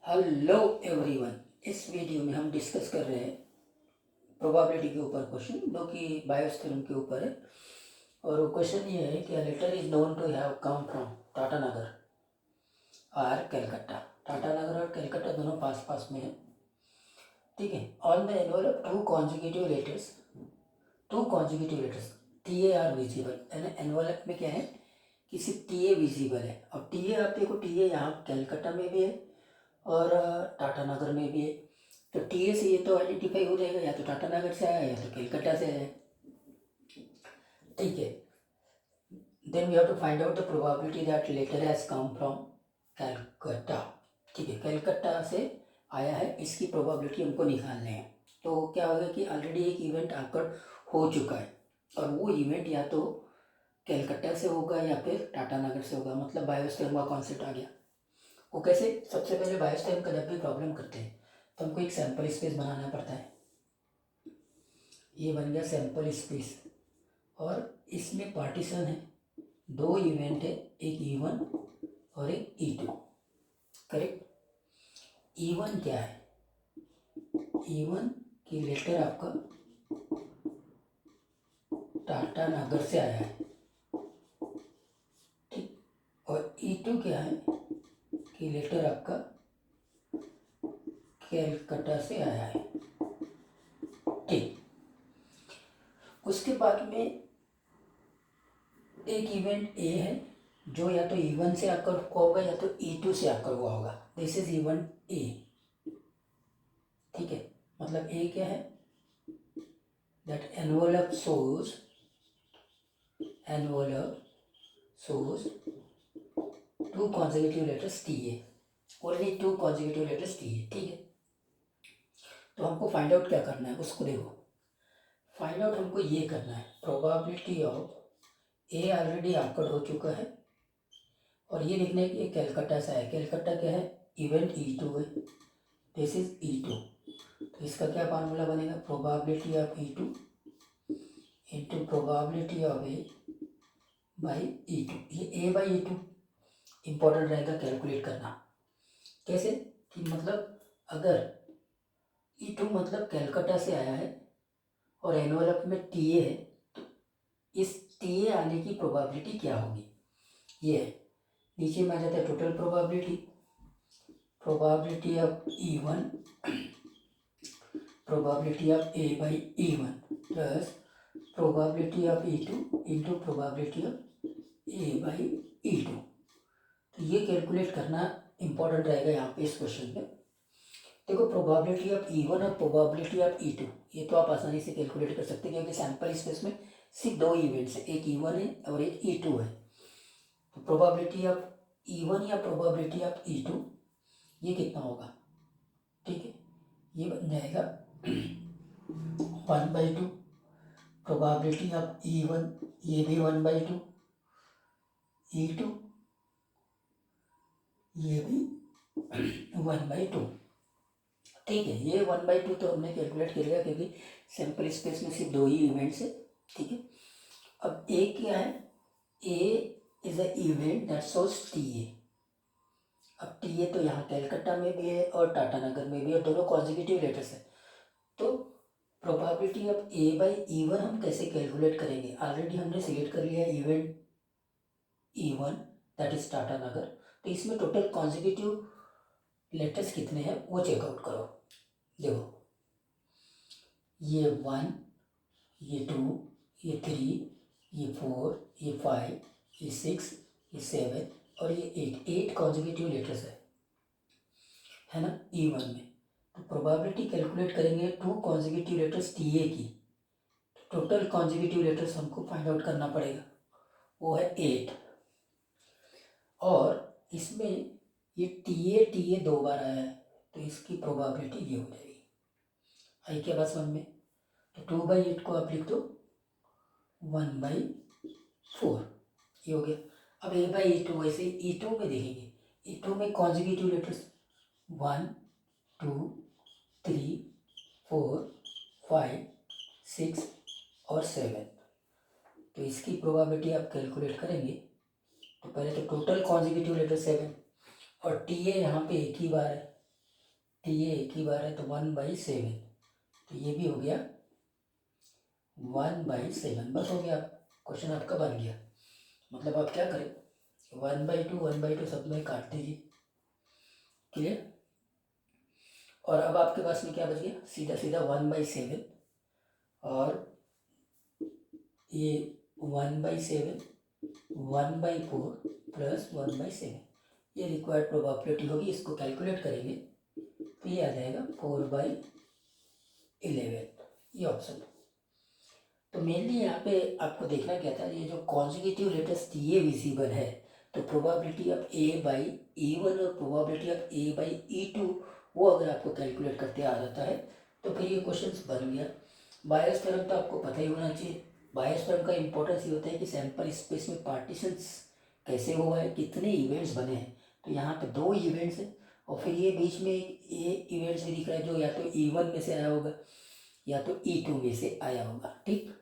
Hello everyone. इस video में हम डिस्कस कर रहे हैं प्रोबेबिलिटी के ऊपर क्वेश्चन, जो कि बायोस थ्योरम के ऊपर है। और वो क्वेश्चन ये है कि letter is known to have come from Tatanagar और कलकत्ता। टाटानगर और कलकत्ता दोनों पास पास में है, ठीक है। On the envelope two consecutive letters T A R visible. यानी एनवलप में क्या है कि सिर्फ टी ए विजिबल है। अब टी ए आप देखो, टी ए यहाँ कलकत्ता में भी है और टाटानगर में भी है। तो टी ए से ये तो आइडेंटिफाई हो जाएगा, या तो टाटानगर से आया या तो कलकत्ता से आया, ठीक है। Then we have to find out the probability that letter has come from Calcutta, ठीक है। कलकत्ता से आया है, इसकी प्रोबेबिलिटी हमको निकालने हैं। तो क्या होगा कि ऑलरेडी एक इवेंट आकर हो चुका है और वो इवेंट या तो कलकत्ता से होगा या फिर टाटानगर से होगा, मतलब बायोस थ्योरम का कॉन्सेप्ट आ गया। वो कैसे? सबसे पहले बायोस थ्योरम का जब भी प्रॉब्लम करते हैं तो हमको एक सैंपल स्पेस बनाना पड़ता है। ये बन गया सैंपल स्पेस और इसमें पार्टीशन है, दो इवेंट है, एक E1 और एक E2, करेक्ट। E1 क्या है? E1 की लेटर आपका टाटानगर से आया है, ठीक। और E2 क्या है कि लेटर आपका कलकत्ता से आया है, ठीक। उसके बाद में एक इवेंट ए है जो या तो E1 से आकर हुआ होगा या तो E2 से आकर हुआ होगा। दिस इज इवेंट ए, ठीक है। मतलब ए क्या है? That envelope shows two consecutive letters T A, only two consecutive letters T A, ठीक है। तो हमको फाइंड आउट क्या करना है उसको देखो। फाइंड आउट हमको ये करना है, प्रोबेबिलिटी ऑफ ए ऑलरेडी आकर हो चुका है और ये देखना है कि ये कलकत्ता से है। कलकत्ता क्या है? इवेंट E2 है, दिस इज E2। तो इसका क्या फार्मूला बनेगा? Probability of E2 into probability of A by E2। ये ए बाई E2 इंपॉर्टेंट रहेगा कैलकुलेट करना। कैसे? कि मतलब अगर E2 मतलब कलकत्ता से आया है और एनवलप में टी ए है, तो इस टी ए आने की प्रोबेबिलिटी क्या होगी? ये है, नीचे में आ जाता है total probability of E1, probability of A by E1 plus probability of E2 into probability of A by E2। तो ये कैलकुलेट करना इंपॉर्टेंट रहेगा यहाँ पे इस क्वेश्चन में। देखो, प्रोबेबिलिटी ऑफ E1 और प्रोबेबिलिटी ऑफ E2 ये तो आप आसानी से कैलकुलेट कर सकते हैं, क्योंकि सैंपल स्पेस में सिर्फ दो इवेंट्स है, एक E1 है और एक E2 है। तो प्रोबेबिलिटी ऑफ E1 या प्रोबेबिलिटी ऑफ E2 ये कितना होगा? ठीक है, ये बन जाएगा 1/2। प्रोबेबिलिटी ऑफ E1 ये भी 1/2, E2 ये भी 1/2, ठीक है। ये 1/2 तो हमने कैलकुलेट कर लिया, क्योंकि सैंपल स्पेस में सिर्फ दो ही इवेंट्स है, ठीक है। अब ए क्या है? A is a event that shows T A. अब टी ए तो यहाँ कलकत्ता में भी है और टाटानगर में भी, और दोनों कॉन्जिक्यूटिव लेटर्स है। तो probability of A by E1 हम कैसे कैलकुलेट करेंगे? ऑलरेडी हमने सिलेक्ट कर लिया event E1 that is Tatanagar. तो इसमें टोटल कॉन्जिक्यूटिव लेटर्स कितने हैं वो चेकआउट करो। देखो, ये 1, ये 2, ये 3, ये 4, ये 5, ये 6, ये 7 और ये 8 कॉन्जिक्यूटिव लेटर्स है ना E1 में। तो प्रोबेबिलिटी कैलकुलेट करेंगे two consecutive letters T A की। तो टोटल कॉन्जिक्यूटिव लेटर्स हमको फाइंड आउट करना पड़ेगा, वो है 8। और इसमें ये टी ए 2 बार आया है, तो इसकी प्रोबेबिलिटी ये हो जाएगी। आई क्या बात समझ में? तो 2/8 को आप लिख दो 1/4, ये हो गया। अब A/E2 वैसे E2 में देखेंगे, E2 में कॉन्जिक्यूटिव लेटर्स 1, 2, 3, 4, 5, 6 और 7। तो इसकी प्रोबेबिलिटी आप कैलकुलेट करेंगे तो पहले तो टोटल कॉन्जिक्यूटिव लेटर 7 और टी ए यहाँ पे एक ही बार है, टी ए एक ही बार है तो 1/7, तो ये भी हो गया 1/7, बस हो गया, क्वेश्चन आपका बन गया। मतलब आप क्या करें, 1/2 सब में काट दीजिए, क्लियर। और अब आपके पास में क्या बच गया, सीधा सीधा 1/7 और ये 1/7 1/4 प्लस 1/7, ये रिक्वायर्ड प्रोबेबिलिटी होगी, इसको कैलकुलेट करेंगे तो ये आ जाएगा 4/11, ये ऑप्शन। तो मेनली यहाँ पे आपको देखना क्या था, ये जो consecutive letters T A visible है तो प्रोबेबिलिटी ऑफ A/E1 और प्रोबेबिलिटी ऑफ A/E2 वो अगर आपको कैलकुलेट करते आ जाता है तो फिर ये क्वेश्चन बन गया। बायस थ्योरम तो आपको पता ही होना चाहिए। बायस थ्योरम का इंपॉर्टेंस ये होता है कि सैंपल स्पेस में पार्टीशंस कैसे हुआ है, कितने इवेंट्स बने हैं। तो यहाँ पे 2 इवेंट्स हैं और फिर ये बीच में ये इवेंट्स भी दिख रहा है जो या तो E1 में से आया होगा या तो E2 में से आया होगा, ठीक।